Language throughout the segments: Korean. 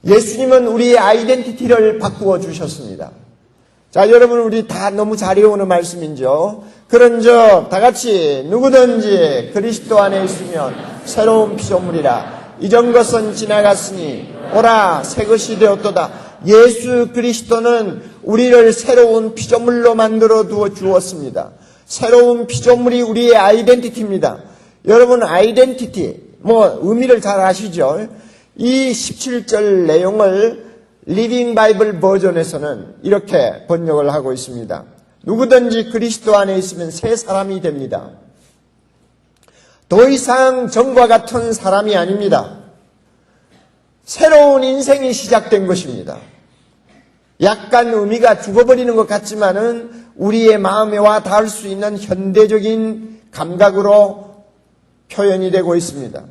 예수님은 우리의 아이덴티티를 바꾸어 주셨습니다. 자, 여러분, 우리 다 너무 잘 외우는 말씀이죠. 그런즉 다 같이 누구든지 그리스도 안에 있으면 새로운 피조물이라. 이전 것은 지나갔으니 오라 새 것이 되었도다. 예수 그리스도는 우리를 새로운 피조물로 만들어 두어 주었습니다. 새로운 피조물이 우리의 아이덴티티입니다. 여러분, 아이덴티티 의미를 잘 아시죠? 이 17절 내용을 리빙 바이블 버전에서는 이렇게 번역을 하고 있습니다. 누구든지 그리스도 안에 있으면 새 사람이 됩니다. 더 이상 전과 같은 사람이 아닙니다. 새로운 인생이 시작된 것입니다. 약간 의미가 죽어버리는 것 같지만은 우리의 마음에 와 닿을 수 있는 현대적인 감각으로 표현이 되고 있습니다.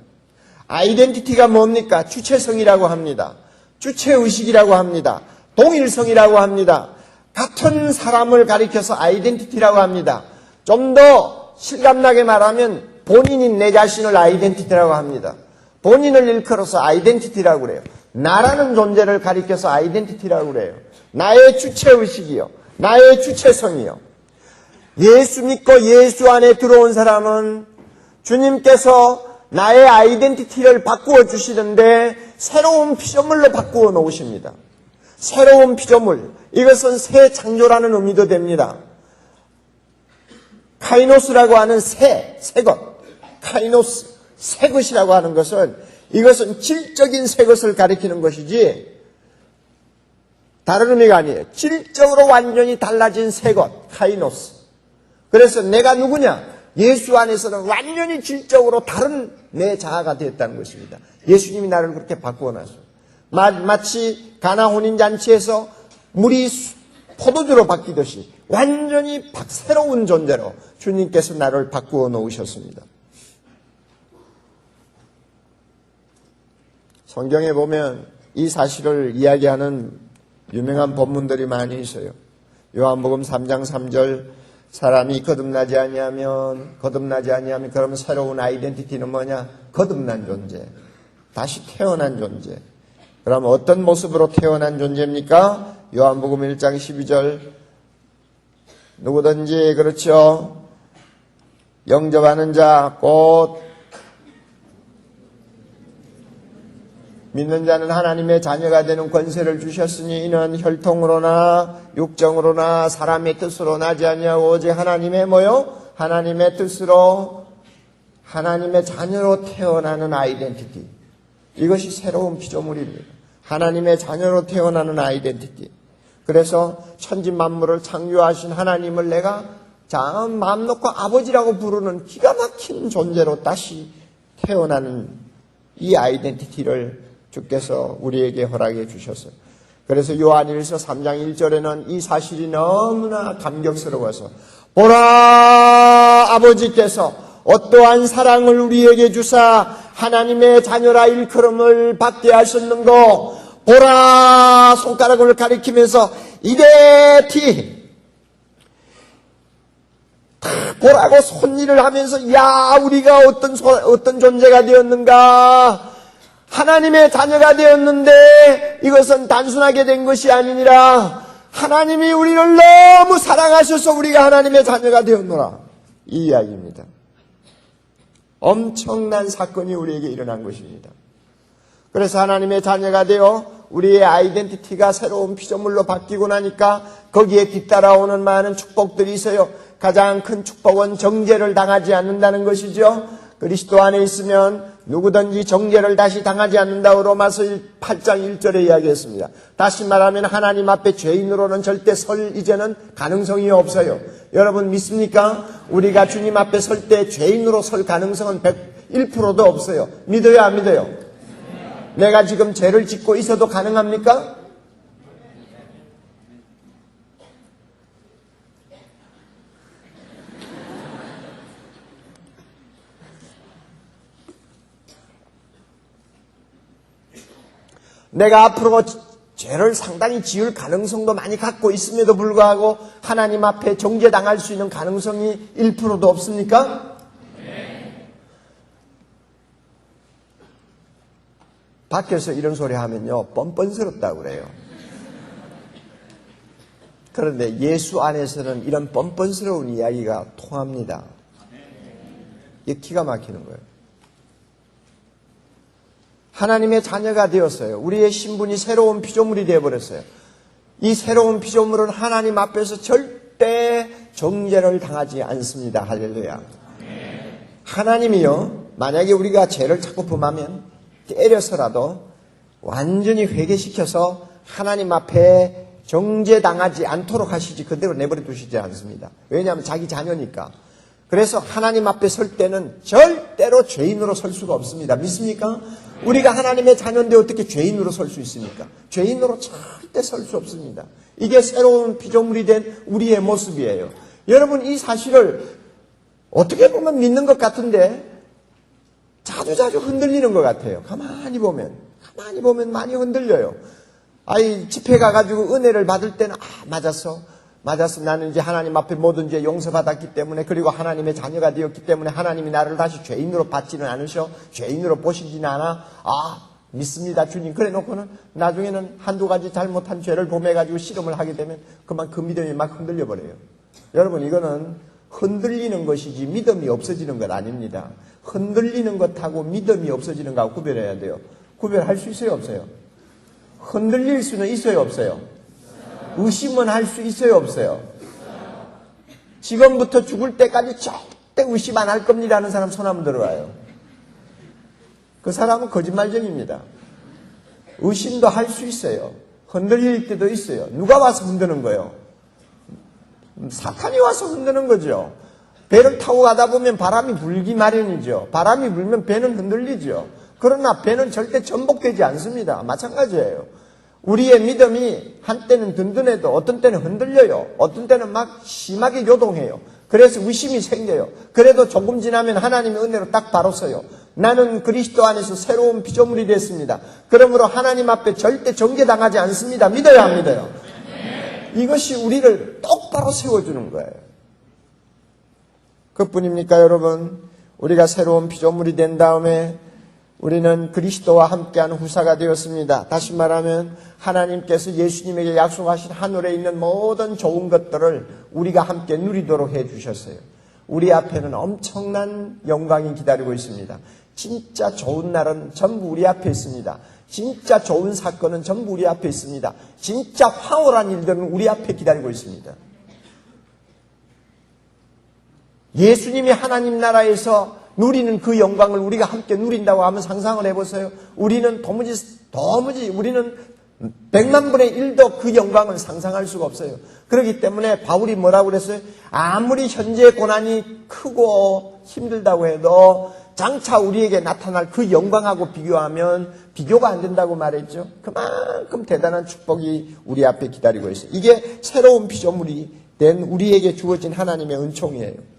아이덴티티가 뭡니까? 주체성이라고 합니다. 주체의식이라고 합니다. 동일성이라고 합니다. 같은 사람을 가리켜서 아이덴티티라고 합니다. 좀 더 실감나게 말하면 본인인 내 자신을 아이덴티티라고 합니다. 본인을 일컬어서 아이덴티티라고 그래요. 나라는 존재를 가리켜서 아이덴티티라고 그래요. 나의 주체의식이요. 나의 주체성이요. 예수 믿고 예수 안에 들어온 사람은 주님께서 나의 아이덴티티를 바꾸어 주시는데 새로운 피조물로 바꾸어 놓으십니다. 새로운 피조물. 이것은 새 창조라는 의미도 됩니다. 카이노스라고 하는 새 것. 카이노스, 새 것이라고 하는 것은 이것은 질적인 새 것을 가리키는 것이지 다른 의미가 아니에요. 질적으로 완전히 달라진 새 것, 카이노스. 그래서 내가 누구냐? 예수 안에서는 완전히 질적으로 다른 내 자아가 되었다는 것입니다. 예수님이 나를 그렇게 바꾸어 놨어요. 마치 가나 혼인잔치에서 물이 포도주로 바뀌듯이 완전히 새로운 존재로 주님께서 나를 바꾸어 놓으셨습니다. 성경에 보면 이 사실을 이야기하는 유명한 본문들이 많이 있어요. 요한복음 3장 3절 사람이 거듭나지 아니하면 그러면 새로운 아이덴티티는 뭐냐? 거듭난 존재. 다시 태어난 존재. 그럼 어떤 모습으로 태어난 존재입니까? 요한복음 1장 12절 누구든지 그렇죠. 영접하는 자 곧 믿는 자는 하나님의 자녀가 되는 권세를 주셨으니 이는 혈통으로나 육정으로나 사람의 뜻으로 나지 아니하고 오직 하나님의 뭐요? 하나님의 뜻으로 하나님의 자녀로 태어나는 아이덴티티. 이것이 새로운 피조물입니다. 하나님의 자녀로 태어나는 아이덴티티. 그래서 천지 만물을 창조하신 하나님을 내가 마음 놓고 아버지라고 부르는 기가 막힌 존재로 다시 태어나는 이 아이덴티티를 주께서 우리에게 허락해 주셨어요. 그래서 요한일서 3장 1절에는 이 사실이 너무나 감격스러워서 보라 아버지께서 어떠한 사랑을 우리에게 주사 하나님의 자녀라 일컬음을 받게 하셨는고 보라 손가락을 가리키면서 이데티 보라고 손일을 하면서 야 우리가 어떤 존재가 되었는가 하나님의 자녀가 되었는데 이것은 단순하게 된 것이 아니니라 하나님이 우리를 너무 사랑하셔서 우리가 하나님의 자녀가 되었노라 이 이야기입니다. 엄청난 사건이 우리에게 일어난 것입니다. 그래서 하나님의 자녀가 되어 우리의 아이덴티티가 새로운 피조물로 바뀌고 나니까 거기에 뒤따라오는 많은 축복들이 있어요. 가장 큰 축복은 정죄를 당하지 않는다는 것이죠. 그리스도 안에 있으면 누구든지 정죄를 다시 당하지 않는다고 로마서 8장 1절에 이야기했습니다. 다시 말하면 하나님 앞에 죄인으로는 절대 설 이제는 가능성이 없어요. 여러분 믿습니까? 우리가 주님 앞에 설 때 죄인으로 설 가능성은 1%도 없어요. 믿어요 안 믿어요? 내가 지금 죄를 짓고 있어도 가능합니까? 내가 앞으로 죄를 상당히 지을 가능성도 많이 갖고 있음에도 불구하고 하나님 앞에 정죄당할 수 있는 가능성이 1%도 없습니까? 밖에서 이런 소리 하면요, 뻔뻔스럽다고 그래요. 그런데 예수 안에서는 이런 뻔뻔스러운 이야기가 통합니다. 이게 기가 막히는 거예요. 하나님의 자녀가 되었어요. 우리의 신분이 새로운 피조물이 되어버렸어요. 이 새로운 피조물은 하나님 앞에서 절대 정죄를 당하지 않습니다. 할렐루야. 하나님이요, 만약에 우리가 죄를 자꾸 범하면 때려서라도 완전히 회개시켜서 하나님 앞에 정죄당하지 않도록 하시지 그대로 내버려 두시지 않습니다. 왜냐하면 자기 자녀니까. 그래서 하나님 앞에 설 때는 절대로 죄인으로 설 수가 없습니다. 믿습니까? 우리가 하나님의 자녀인데 어떻게 죄인으로 설 수 있습니까? 죄인으로 절대 설 수 없습니다. 이게 새로운 피조물이 된 우리의 모습이에요. 여러분, 이 사실을 어떻게 보면 믿는 것 같은데 자주자주 흔들리는 것 같아요. 가만히 보면 많이 흔들려요. 집회 가가지고 은혜를 받을 때는 맞았어. 나는 이제 하나님 앞에 모든 죄 용서받았기 때문에, 그리고 하나님의 자녀가 되었기 때문에 하나님이 나를 다시 죄인으로 받지는 않으셔. 죄인으로 보시지는 않아. 믿습니다, 주님. 그래 놓고는 나중에는 한두 가지 잘못한 죄를 범해가지고 실험을 하게 되면 그만 그 믿음이 막 흔들려 버려요. 여러분, 이거는 흔들리는 것이지 믿음이 없어지는 것 아닙니다. 흔들리는 것하고 믿음이 없어지는 것하고 구별해야 돼요. 구별할 수 있어요, 없어요? 흔들릴 수는 있어요, 없어요? 의심은 할 수 있어요, 없어요? 지금부터 죽을 때까지 절대 의심 안 할 겁니다 하는 사람 손 한번 들어와요. 그 사람은 거짓말쟁입니다. 의심도 할 수 있어요. 흔들릴 때도 있어요. 누가 와서 흔드는 거예요? 사탄이 와서 흔드는 거죠. 배를 타고 가다 보면 바람이 불기 마련이죠. 바람이 불면 배는 흔들리죠. 그러나 배는 절대 전복되지 않습니다. 마찬가지예요. 우리의 믿음이 한때는 든든해도 어떤 때는 흔들려요. 어떤 때는 막 심하게 요동해요. 그래서 의심이 생겨요. 그래도 조금 지나면 하나님의 은혜로 딱 바로 서요. 나는 그리스도 안에서 새로운 피조물이 됐습니다. 그러므로 하나님 앞에 절대 정죄당하지 않습니다. 믿어야 합니다. 이것이 우리를 똑바로 세워주는 거예요. 그뿐입니까, 여러분? 우리가 새로운 피조물이 된 다음에 우리는 그리스도와 함께하는 후사가 되었습니다. 다시 말하면 하나님께서 예수님에게 약속하신 하늘에 있는 모든 좋은 것들을 우리가 함께 누리도록 해주셨어요. 우리 앞에는 엄청난 영광이 기다리고 있습니다. 진짜 좋은 날은 전부 우리 앞에 있습니다. 진짜 좋은 사건은 전부 우리 앞에 있습니다. 진짜 황홀한 일들은 우리 앞에 기다리고 있습니다. 예수님이 하나님 나라에서 누리는 그 영광을 우리가 함께 누린다고 하면 상상을 해보세요. 우리는 도무지 우리는 100만 분의 1도 그 영광을 상상할 수가 없어요. 그렇기 때문에 바울이 뭐라고 그랬어요? 아무리 현재 고난이 크고 힘들다고 해도 장차 우리에게 나타날 그 영광하고 비교하면 비교가 안 된다고 말했죠. 그만큼 대단한 축복이 우리 앞에 기다리고 있어요. 이게 새로운 피조물이 된 우리에게 주어진 하나님의 은총이에요.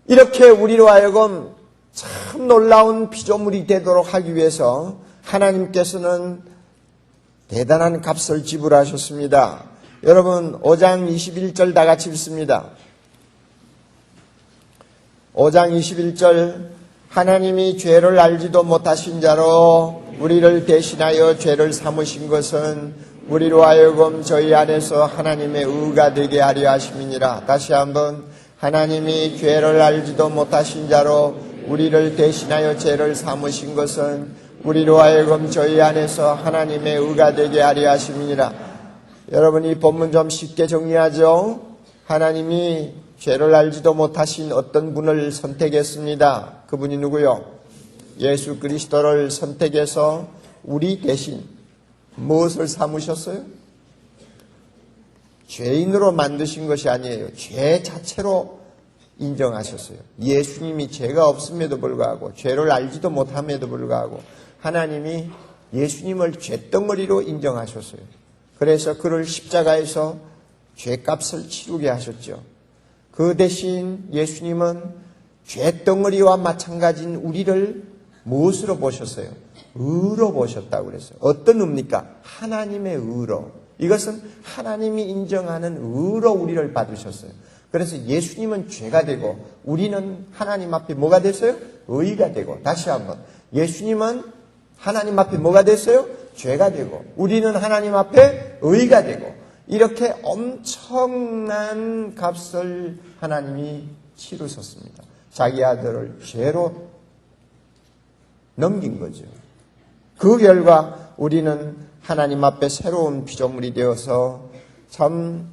이렇게 우리로 하여금 참 놀라운 피조물이 되도록 하기 위해서 하나님께서는 대단한 값을 지불하셨습니다. 여러분, 5장 21절 다 같이 읽습니다. 5장 21절, 하나님이 죄를 알지도 못하신 자로 우리를 대신하여 죄를 삼으신 것은 우리로 하여금 저희 안에서 하나님의 의가 되게 하려 하심이니라. 다시 한번, 하나님이 죄를 알지도 못하신 자로 우리를 대신하여 죄를 삼으신 것은 우리로 하여금 저희 안에서 하나님의 의가 되게 하려 하심이니라. 여러분, 이 본문 좀 쉽게 정리하죠. 하나님이 죄를 알지도 못하신 어떤 분을 선택했습니다. 그분이 누구요? 예수 그리스도를 선택해서 우리 대신 무엇을 삼으셨어요? 죄인으로 만드신 것이 아니에요. 죄 자체로 인정하셨어요. 예수님이 죄가 없음에도 불구하고, 죄를 알지도 못함에도 불구하고 하나님이 예수님을 죄덩어리로 인정하셨어요. 그래서 그를 십자가에서 죄값을 치르게 하셨죠. 그 대신 예수님은 죄덩어리와 마찬가지인 우리를 무엇으로 보셨어요? 의로 보셨다고 그랬어요. 어떤 의입니까? 하나님의 의로. 이것은 하나님이 인정하는 의로 우리를 받으셨어요. 그래서 예수님은 죄가 되고 우리는 하나님 앞에 뭐가 됐어요? 의가 되고. 다시 한번, 예수님은 하나님 앞에 뭐가 됐어요? 죄가 되고 우리는 하나님 앞에 의가 되고 이렇게 엄청난 값을 하나님이 치르셨습니다. 자기 아들을 죄로 넘긴 거죠. 그 결과 우리는 하나님 앞에 새로운 피조물이 되어서 참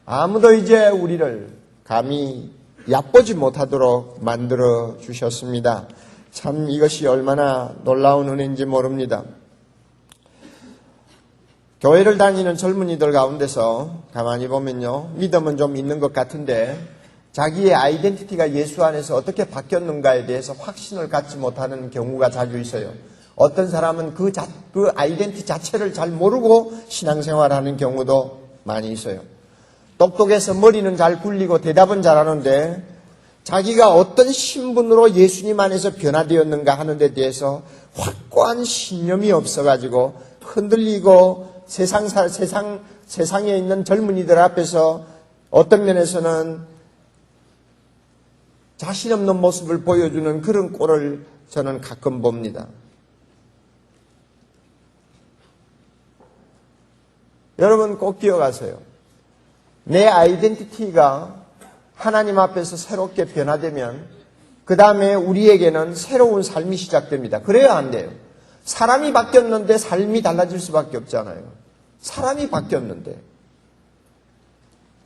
아무도 이제 우리를 감히 얕보지 못하도록 만들어 주셨습니다. 참 이것이 얼마나 놀라운 은혜인지 모릅니다. 교회를 다니는 젊은이들 가운데서 가만히 보면요, 믿음은 좀 있는 것 같은데 자기의 아이덴티티가 예수 안에서 어떻게 바뀌었는가에 대해서 확신을 갖지 못하는 경우가 자주 있어요. 어떤 사람은 그 아이덴티티 자체를 잘 모르고 신앙생활하는 경우도 많이 있어요. 똑똑해서 머리는 잘 굴리고 대답은 잘하는데 자기가 어떤 신분으로 예수님 안에서 변화되었는가 하는 데 대해서 확고한 신념이 없어가지고 흔들리고 세상에 있는 젊은이들 앞에서 어떤 면에서는 자신 없는 모습을 보여주는 그런 꼴을 저는 가끔 봅니다. 여러분 꼭 기억하세요. 내 아이덴티티가 하나님 앞에서 새롭게 변화되면 그 다음에 우리에게는 새로운 삶이 시작됩니다. 그래야 안 돼요. 사람이 바뀌었는데 삶이 달라질 수밖에 없잖아요. 사람이 바뀌었는데.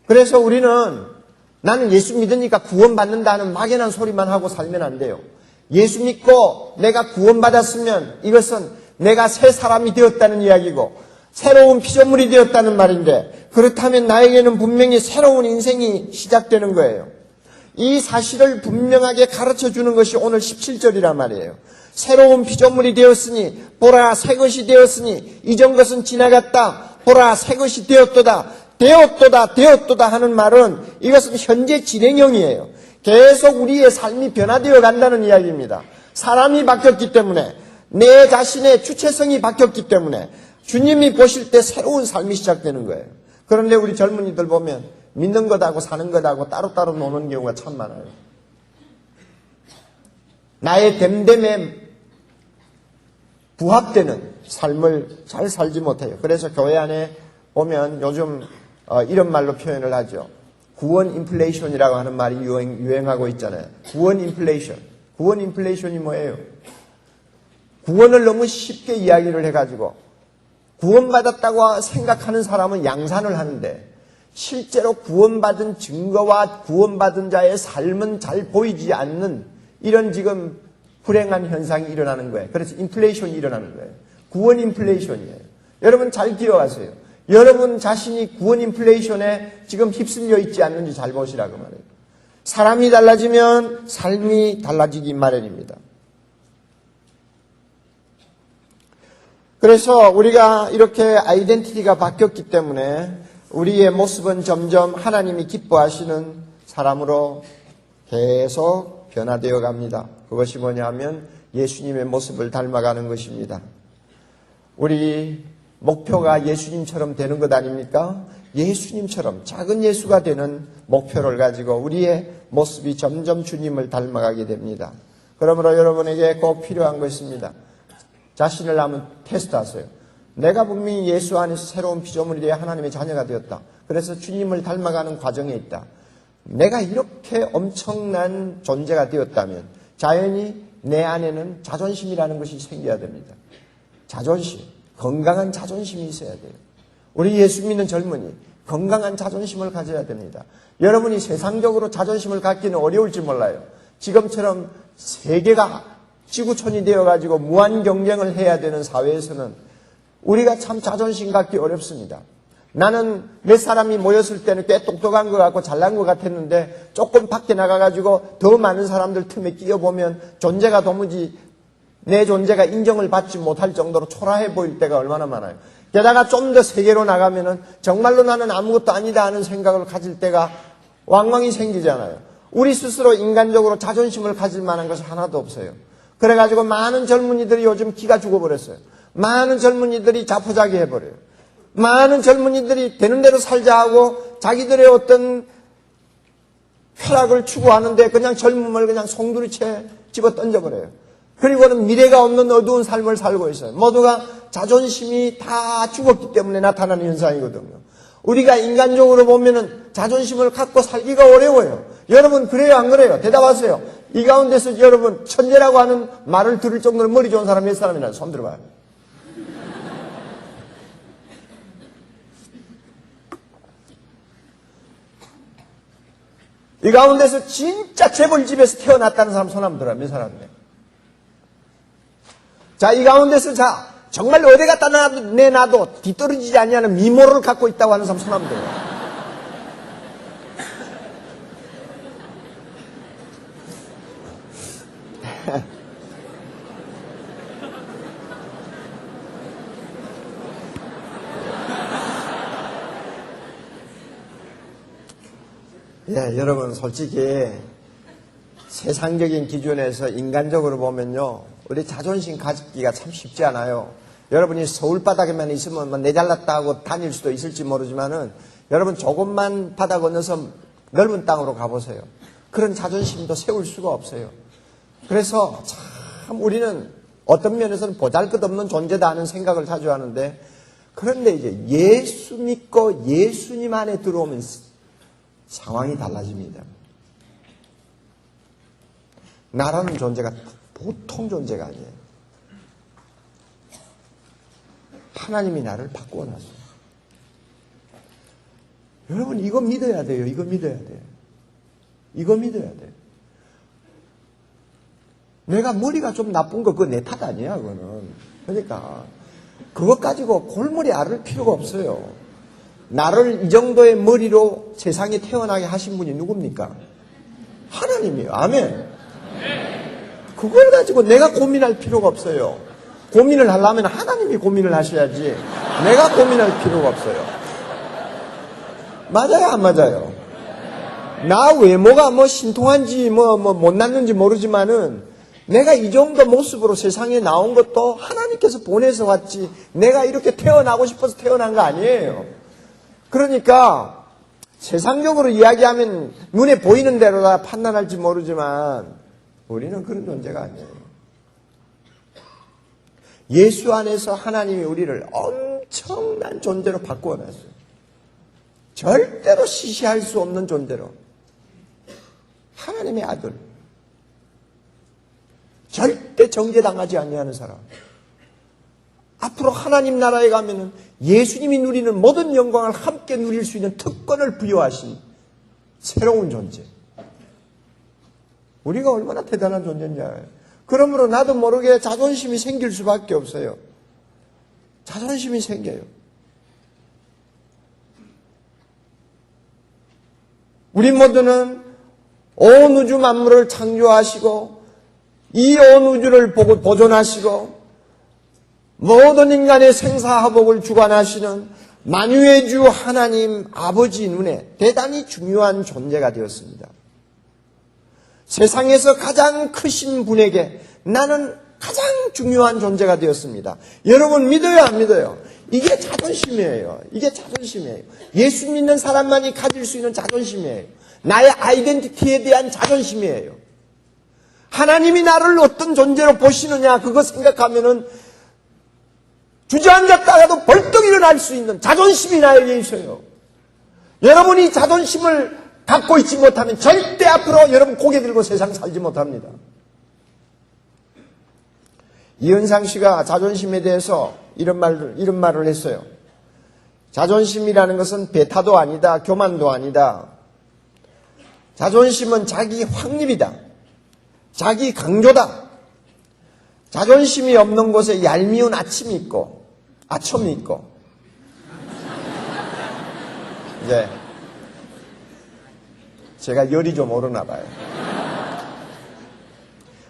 그래서 우리는 나는 예수 믿으니까 구원받는다는 막연한 소리만 하고 살면 안 돼요. 예수 믿고 내가 구원받았으면 이것은 내가 새 사람이 되었다는 이야기고 새로운 피조물이 되었다는 말인데 그렇다면 나에게는 분명히 새로운 인생이 시작되는 거예요. 이 사실을 분명하게 가르쳐주는 것이 오늘 17절이란 말이에요. 새로운 피조물이 되었으니 보라 새 것이 되었으니 이전 것은 지나갔다. 보라 새 것이 되었도다. 되었도다 하는 말은 이것은 현재 진행형이에요. 계속 우리의 삶이 변화되어 간다는 이야기입니다. 사람이 바뀌었기 때문에 내 자신의 주체성이 바뀌었기 때문에 주님이 보실 때 새로운 삶이 시작되는 거예요. 그런데 우리 젊은이들 보면 믿는 것하고 사는 것하고 따로따로 노는 경우가 참 많아요. 나의 됨됨에 부합되는 삶을 잘 살지 못해요. 그래서 교회 안에 보면 요즘 이런 말로 표현을 하죠. 구원 인플레이션이라고 하는 말이 유행하고 있잖아요. 구원 인플레이션. 구원 인플레이션이 뭐예요? 구원을 너무 쉽게 이야기를 해가지고 구원받았다고 생각하는 사람은 양산을 하는데 실제로 구원받은 증거와 구원받은 자의 삶은 잘 보이지 않는 이런 지금 불행한 현상이 일어나는 거예요. 그래서 인플레이션이 일어나는 거예요. 구원 인플레이션이에요. 여러분 잘 기억하세요. 여러분 자신이 구원 인플레이션에 지금 휩쓸려 있지 않는지 잘 보시라고 말해요. 사람이 달라지면 삶이 달라지기 마련입니다. 그래서 우리가 이렇게 아이덴티티가 바뀌었기 때문에 우리의 모습은 점점 하나님이 기뻐하시는 사람으로 계속 변화되어 갑니다. 그것이 뭐냐면 예수님의 모습을 닮아가는 것입니다. 우리 목표가 예수님처럼 되는 것 아닙니까? 예수님처럼 작은 예수가 되는 목표를 가지고 우리의 모습이 점점 주님을 닮아가게 됩니다. 그러므로 여러분에게 꼭 필요한 것입니다. 자신을 한번 테스트하세요. 내가 분명히 예수 안에서 새로운 피조물이 되어 하나님의 자녀가 되었다. 그래서 주님을 닮아가는 과정에 있다. 내가 이렇게 엄청난 존재가 되었다면 자연히 내 안에는 자존심이라는 것이 생겨야 됩니다. 자존심, 건강한 자존심이 있어야 돼요. 우리 예수 믿는 젊은이 건강한 자존심을 가져야 됩니다. 여러분이 세상적으로 자존심을 갖기는 어려울지 몰라요. 지금처럼 세계가 지구촌이 되어가지고 무한 경쟁을 해야 되는 사회에서는 우리가 참 자존심 갖기 어렵습니다. 나는 몇 사람이 모였을 때는 꽤 똑똑한 것 같고 잘난 것 같았는데 조금 밖에 나가가지고 더 많은 사람들 틈에 끼어보면 존재가 도무지 내 존재가 인정을 받지 못할 정도로 초라해 보일 때가 얼마나 많아요. 게다가 좀 더 세계로 나가면은 정말로 나는 아무것도 아니다 하는 생각을 가질 때가 왕왕이 생기잖아요. 우리 스스로 인간적으로 자존심을 가질 만한 것이 하나도 없어요. 그래가지고 많은 젊은이들이 요즘 기가 죽어버렸어요. 많은 젊은이들이 자포자기 해버려요. 많은 젊은이들이 되는 대로 살자 하고 자기들의 어떤 쾌락을 추구하는데 그냥 젊음을 그냥 송두리째 집어 던져버려요. 그리고는 미래가 없는 어두운 삶을 살고 있어요. 모두가 자존심이 다 죽었기 때문에 나타나는 현상이거든요. 우리가 인간적으로 보면은 자존심을 갖고 살기가 어려워요. 여러분 그래요 안 그래요? 대답하세요. 이 가운데서 여러분 천재라고 하는 말을 들을 정도로 머리 좋은 사람 몇 사람이나 손 들어봐요. 이 가운데서 진짜 재벌집에서 태어났다는 사람 손 한번 들어요. 몇 사람이네. 자, 이 가운데서 정말 어디 갖다 내놔도 뒤떨어지지 않냐는 미모를 갖고 있다고 하는 사람 손 한번 들어요. 예, 여러분 솔직히 세상적인 기준에서 인간적으로 보면요, 우리 자존심 가지기가 참 쉽지 않아요. 여러분이 서울 바닥에만 있으면 뭐 내잘났다 하고 다닐 수도 있을지 모르지만은 여러분 조금만 바닥 건너서 넓은 땅으로 가보세요. 그런 자존심도 세울 수가 없어요. 그래서 참 우리는 어떤 면에서는 보잘것없는 존재다 하는 생각을 자주 하는데, 그런데 이제 예수 믿고 예수님 안에 들어오면 상황이 달라집니다. 나라는 존재가 보통 존재가 아니에요. 하나님이 나를 바꾸어 놨어요. 여러분 이거 믿어야 돼요. 이거 믿어야 돼요. 이거 믿어야 돼요. 내가 머리가 좀 나쁜 거 그거 내 탓 아니야 그거는. 그러니까 그것 가지고 골머리 앓을 필요가 없어요. 나를 이 정도의 머리로 세상에 태어나게 하신 분이 누굽니까? 하나님이에요. 아멘. 그걸 가지고 내가 고민할 필요가 없어요. 고민을 하려면 하나님이 고민을 하셔야지 내가 고민할 필요가 없어요. 맞아요 안 맞아요? 나 외모가 뭐 신통한지 뭐 못났는지 모르지만은 내가 이 정도 모습으로 세상에 나온 것도 하나님께서 보내서 왔지 내가 이렇게 태어나고 싶어서 태어난 거 아니에요. 그러니까 세상적으로 이야기하면 눈에 보이는 대로 다 판단할지 모르지만 우리는 그런 존재가 아니에요. 예수 안에서 하나님이 우리를 엄청난 존재로 바꾸어 놨어요. 절대로 시시할 수 없는 존재로. 하나님의 아들. 절대 정죄당하지 아니하는 사람. 앞으로 하나님 나라에 가면은 예수님이 누리는 모든 영광을 함께 누릴 수 있는 특권을 부여하신 새로운 존재. 우리가 얼마나 대단한 존재인지 알아요. 그러므로 나도 모르게 자존심이 생길 수밖에 없어요. 자존심이 생겨요. 우리 모두는 온 우주 만물을 창조하시고 이 온 우주를 보존하시고 모든 인간의 생사화복을 주관하시는 만유의 주 하나님 아버지 눈에 대단히 중요한 존재가 되었습니다. 세상에서 가장 크신 분에게 나는 가장 중요한 존재가 되었습니다. 여러분 믿어요 안 믿어요? 이게 자존심이에요. 이게 자존심이에요. 예수 믿는 사람만이 가질 수 있는 자존심이에요. 나의 아이덴티티에 대한 자존심이에요. 하나님이 나를 어떤 존재로 보시느냐 그거 생각하면은 주저앉았다가도 벌떡 일어날 수 있는 자존심이 나에게 있어요. 여러분이 자존심을 갖고 있지 못하면 절대 앞으로 여러분 고개 들고 세상 살지 못합니다. 이은상 씨가 자존심에 대해서 이런 말을 했어요. 자존심이라는 것은 배타도 아니다, 교만도 아니다. 자존심은 자기 확립이다. 자기 강조다. 자존심이 없는 곳에 얄미운 아침이 있고, 아첨이 있고. 이제 제가 열이 좀 오르나 봐요.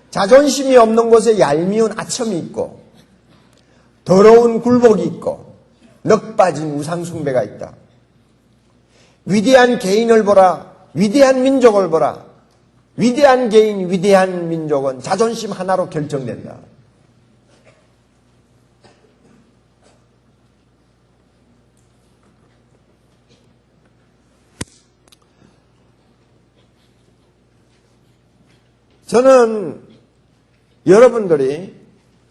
자존심이 없는 곳에 얄미운 아첨이 있고 더러운 굴복이 있고 넋 빠진 우상숭배가 있다. 위대한 개인을 보라. 위대한 민족을 보라. 위대한 개인, 위대한 민족은 자존심 하나로 결정된다. 저는 여러분들이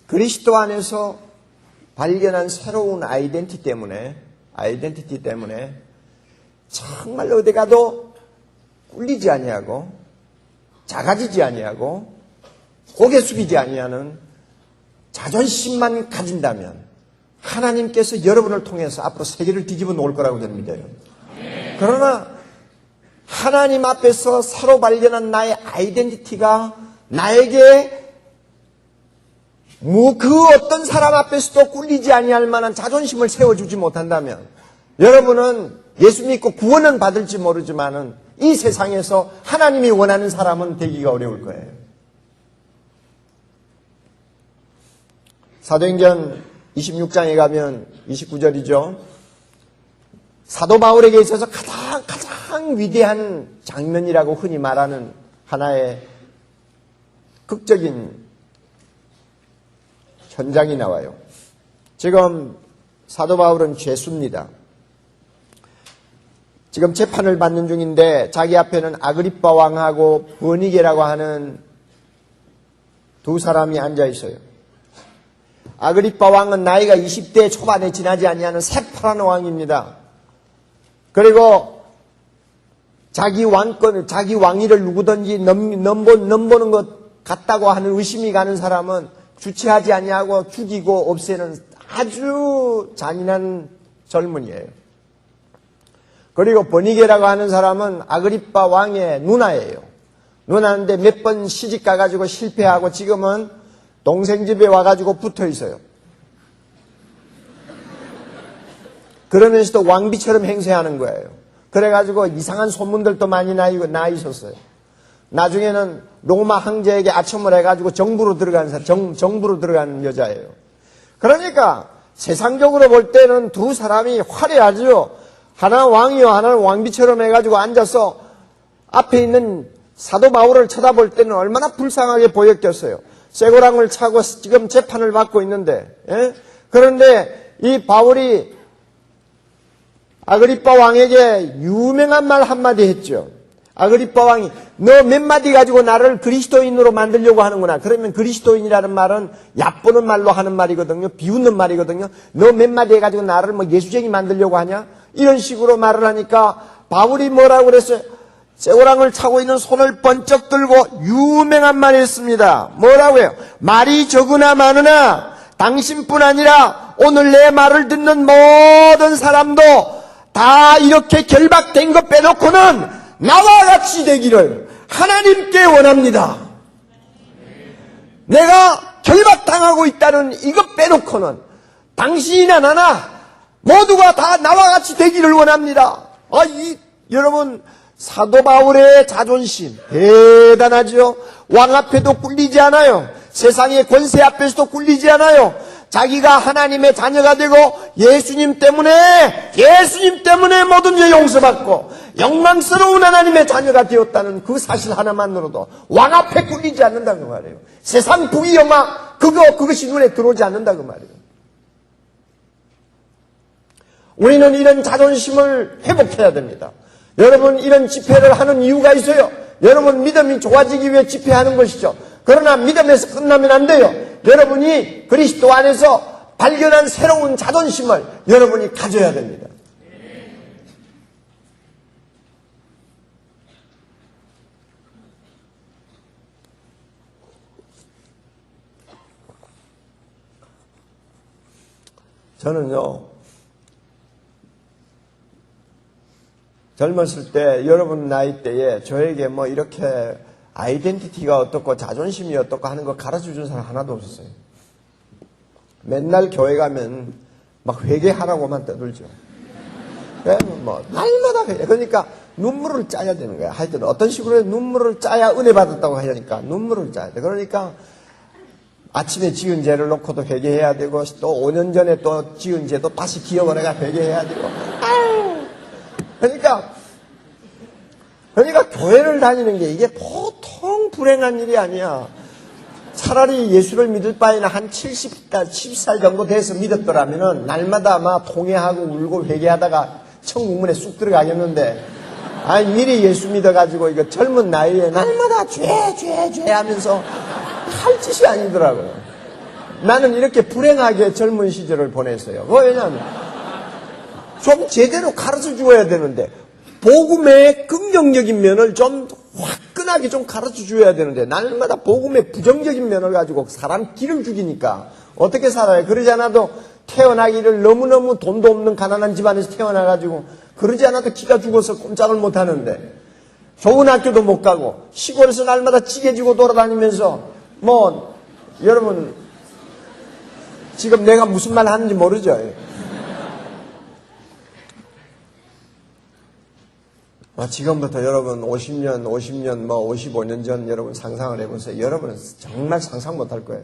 그리스도 안에서 발견한 새로운 아이덴티티 때문에 정말 어디 가도 꿀리지 아니하고 작아지지 아니하고 고개 숙이지 아니하는 자존심만 가진다면 하나님께서 여러분을 통해서 앞으로 세계를 뒤집어 놓을 거라고 저는 믿어요. 그러나 하나님 앞에서 새로 발견한 나의 아이덴티티가 나에게 그 어떤 사람 앞에서도 꿀리지 아니할 만한 자존심을 세워주지 못한다면 여러분은 예수 믿고 구원은 받을지 모르지만은 이 세상에서 하나님이 원하는 사람은 되기가 어려울 거예요. 사도행전 26장에 가면 29절이죠. 사도 바울에게 있어서 가장 위대한 장면이라고 흔히 말하는 하나의 극적인 현장이 나와요. 지금 사도 바울은 죄수입니다. 지금 재판을 받는 중인데 자기 앞에는 아그리빠 왕하고 버니게라고 하는 두 사람이 앉아 있어요. 아그리빠 왕은 나이가 20대 초반에 지나지 아니하는 새파란 왕입니다. 그리고 자기 왕위를 누구든지 넘보는 것 같다고 하는 의심이 가는 사람은 주체하지 아니하고 죽이고 없애는 아주 잔인한 젊은이에요. 그리고 버니게라고 하는 사람은 아그리빠 왕의 누나예요. 누나인데 몇 번 시집 가가지고 실패하고 지금은 동생 집에 와가지고 붙어 있어요. 그러면서도 왕비처럼 행세하는 거예요. 그래가지고 이상한 소문들도 많이 나 있었어요. 나중에는 로마 황제에게 아첨을 해가지고 정부로 들어간 여자예요. 그러니까 세상적으로 볼 때는 두 사람이 화려하죠. 하나는 왕이요, 하나는 왕비처럼 해가지고 앉아서 앞에 있는 사도 바울을 쳐다볼 때는 얼마나 불쌍하게 보였겠어요. 쇠고랑을 차고 지금 재판을 받고 있는데, 그런데 이 바울이 아그리빠 왕에게 유명한 말 한마디 했죠. 아그리빠 왕이 너 몇 마디 가지고 나를 그리스도인으로 만들려고 하는구나. 그러면 그리스도인이라는 말은 얕보는 말로 하는 말이거든요. 비웃는 말이거든요. 너 몇 마디 해가지고 나를 뭐 예수쟁이 만들려고 하냐? 이런 식으로 말을 하니까 바울이 뭐라고 그랬어요? 쇠고랑을 차고 있는 손을 번쩍 들고 유명한 말을 했습니다. 뭐라고 해요? 말이 적으나 많으나 당신뿐 아니라 오늘 내 말을 듣는 모든 사람도 다 이렇게 결박된 것 빼놓고는 나와 같이 되기를 하나님께 원합니다. 내가 결박당하고 있다는 이것 빼놓고는 당신이나 나나 모두가 다 나와 같이 되기를 원합니다. 여러분 사도 바울의 자존심 대단하죠. 왕 앞에도 꿀리지 않아요. 세상의 권세 앞에서도 꿀리지 않아요. 자기가 하나님의 자녀가 되고 예수님 때문에 모든 죄 용서받고 영광스러운 하나님의 자녀가 되었다는 그 사실 하나만으로도 왕 앞에 꿀리지 않는다고 말이에요. 세상 부귀 영화 그것이 눈에 들어오지 않는다고 말이에요. 우리는 이런 자존심을 회복해야 됩니다. 여러분 이런 집회를 하는 이유가 있어요. 여러분 믿음이 좋아지기 위해 집회하는 것이죠. 그러나 믿음에서 끝나면 안 돼요. 여러분이 그리스도 안에서 발견한 새로운 자존심을 여러분이 가져야 됩니다. 저는요, 젊었을 때, 여러분 나이 때에 저에게 뭐 이렇게 아이덴티티가 어떻고 자존심이 어떻고 하는 거 가르쳐 준 사람 하나도 없었어요. 맨날 교회 가면 막 회개하라고만 떠들죠. 뭐 날마다 회개. 그러니까 눈물을 짜야 되는 거야. 하여튼 어떤 식으로 눈물을 짜야 은혜 받았다고 하니까 눈물을 짜야 돼. 그러니까 아침에 지은 죄를 놓고도 회개해야 되고 또 5년 전에 또 지은 죄도 다시 기억을 해가 회개해야 되고. 그러니까 교회를 다니는 게 이게 보통 불행한 일이 아니야. 차라리 예수를 믿을 바에는 한 70살 정도 돼서 믿었더라면은 날마다 막 통회하고 울고 회개하다가 천국문에 쑥 들어가겠는데, 미리 예수 믿어가지고 이거 젊은 나이에 날마다 죄 하면서 할 짓이 아니더라고요. 나는 이렇게 불행하게 젊은 시절을 보냈어요. 왜냐하면 좀 제대로 가르쳐 주어야 되는데 복음의 긍정적인 면을 좀 화끈하게 좀 가르쳐 줘야 되는데 날마다 복음의 부정적인 면을 가지고 사람 기를 죽이니까 어떻게 살아요? 그러지 않아도 태어나기를 너무너무 돈도 없는 가난한 집안에서 태어나가지고 그러지 않아도 기가 죽어서 꼼짝을 못하는데 좋은 학교도 못 가고 시골에서 날마다 찌개지고 돌아다니면서 뭐 여러분 지금 내가 무슨 말 하는지 모르죠? 지금부터 여러분 50년, 55년 전 여러분 상상을 해보세요. 여러분은 정말 상상 못할 거예요.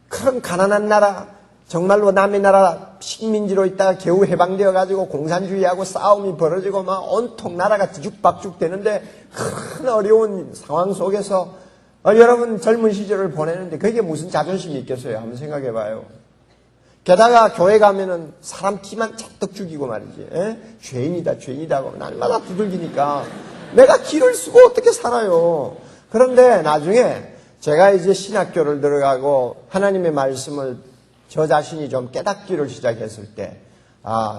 그런 가난한 나라, 정말로 남의 나라 식민지로 있다가 겨우 해방되어 가지고 공산주의하고 싸움이 벌어지고 막 온통 나라가 뒤죽박죽 되는데 큰 어려운 상황 속에서 여러분 젊은 시절을 보내는데 그게 무슨 자존심이 있겠어요? 한번 생각해 봐요. 게다가 교회 가면은 사람 티만 잔뜩 죽이고 말이지. 죄인이다, 죄인이다 하고 날마다 두들기니까 내가 길을 쓰고 어떻게 살아요? 그런데 나중에 제가 이제 신학교를 들어가고 하나님의 말씀을 저 자신이 좀 깨닫기를 시작했을 때,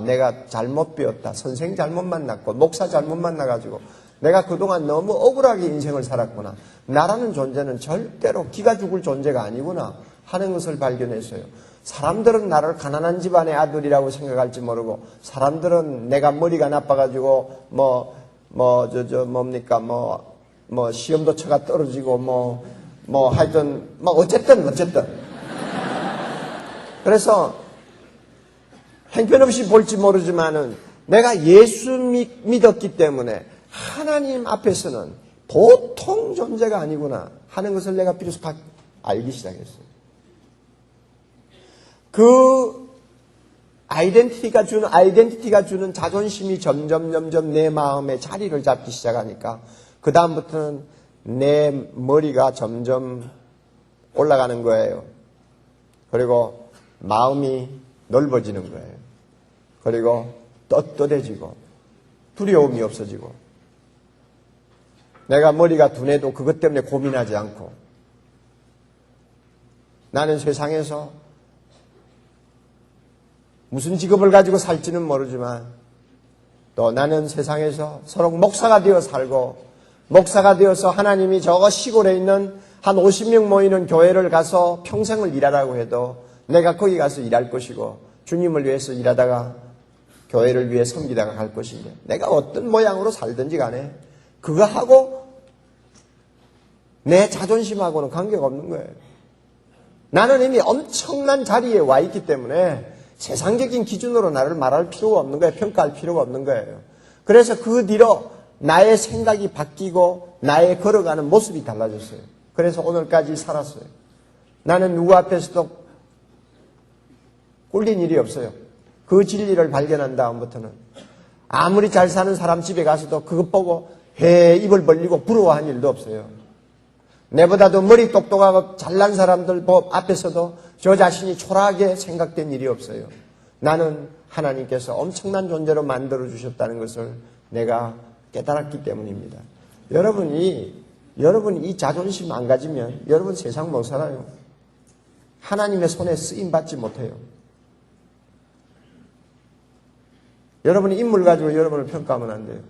내가 잘못 배웠다. 선생 잘못 만났고, 목사 잘못 만나가지고, 내가 그동안 너무 억울하게 인생을 살았구나. 나라는 존재는 절대로 기가 죽을 존재가 아니구나 하는 것을 발견했어요. 사람들은 나를 가난한 집안의 아들이라고 생각할지 모르고, 사람들은 내가 머리가 나빠가지고, 시험도 쳐가 떨어지고, 하여튼, 어쨌든. 그래서, 형편없이 볼지 모르지만은, 내가 예수 믿었기 때문에, 하나님 앞에서는 보통 존재가 아니구나 하는 것을 내가 비로소 알기 시작했어요. 그 아이덴티티가 주는 자존심이 점점 내 마음에 자리를 잡기 시작하니까 그 다음부터는 내 머리가 점점 올라가는 거예요. 그리고 마음이 넓어지는 거예요. 그리고 떳떳해지고 두려움이 없어지고 내가 머리가 둔해도 그것 때문에 고민하지 않고 나는 세상에서 무슨 직업을 가지고 살지는 모르지만 또 나는 세상에서 서로 목사가 되어 살고 목사가 되어서 하나님이 저 시골에 있는 한 50명 모이는 교회를 가서 평생을 일하라고 해도 내가 거기 가서 일할 것이고 주님을 위해서 일하다가 교회를 위해 섬기다가 갈 것인데 내가 어떤 모양으로 살든지 간에 그거하고 내 자존심하고는 관계가 없는 거예요. 나는 이미 엄청난 자리에 와 있기 때문에 세상적인 기준으로 나를 말할 필요가 없는 거예요. 평가할 필요가 없는 거예요. 그래서 그 뒤로 나의 생각이 바뀌고 나의 걸어가는 모습이 달라졌어요. 그래서 오늘까지 살았어요. 나는 누구 앞에서도 꿀린 일이 없어요. 그 진리를 발견한 다음부터는 아무리 잘 사는 사람 집에 가서도 그것 보고 입을 벌리고 부러워한 일도 없어요. 내보다도 머리 똑똑하고 잘난 사람들 앞에서도 저 자신이 초라하게 생각된 일이 없어요. 나는 하나님께서 엄청난 존재로 만들어 주셨다는 것을 내가 깨달았기 때문입니다. 여러분이 이 자존심 안 가지면 여러분 세상 못 살아요. 하나님의 손에 쓰임 받지 못해요. 여러분이 인물 가지고 여러분을 평가하면 안 돼요.